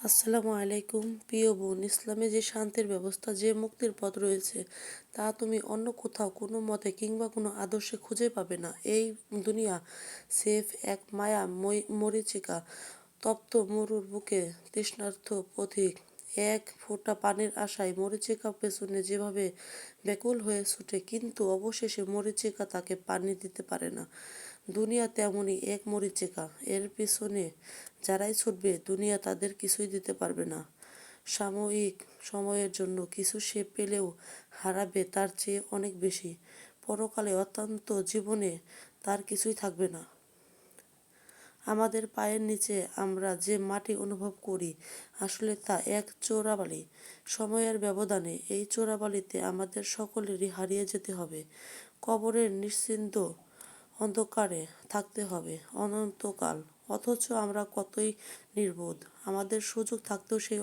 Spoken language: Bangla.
আসসালামু আলাইকুম প্রিয় বোন। ইসলামে যে শান্তির ব্যবস্থা, যে মুক্তির পথ রয়েছে, তা তুমি অন্য কোথাও কোনো মতে কিংবা কোনো আদর্শে খুঁজে পাবে না। এই দুনিয়া সেফ এক মায়া মরীচিকা, তপ্ত মরুর বুকে তৃষ্ণার্ত পথিক এক ফোঁটা পানির আশায় মরীচিকা পেছনে যেভাবে ব্যাকুল হয়ে ছুটে, কিন্তু অবশেষে মরীচিকা তাকে পানি দিতে পারে না। দুনিয়া তেমনই এক মরীচিকা, এর পিছনে যারাই ছুটবে দুনিয়া তাদের কিছুই দিতে পারবে না। সাময়িক সময়ের জন্য কিছু সে পেলেও হারাবে তার চেয়ে অনেক বেশি। পরকালে অত্যন্ত জীবনে তার কিছুই থাকবে না। আমাদের পায়ের নিচে আমরা যে মাটি অনুভব করি, আসলে তা এক চোরাবালি। সময়ের ব্যবধানে এই চোরাবালিতে আমাদের সকলেরই হারিয়ে যেতে হবে। কবরের নিশ্চিন্ত অন্ধকারে থাকতে হবে অনন্তকাল। অথচ আমরা কতই নির্বোধ, আমাদের সুযোগ থাকতেও সেই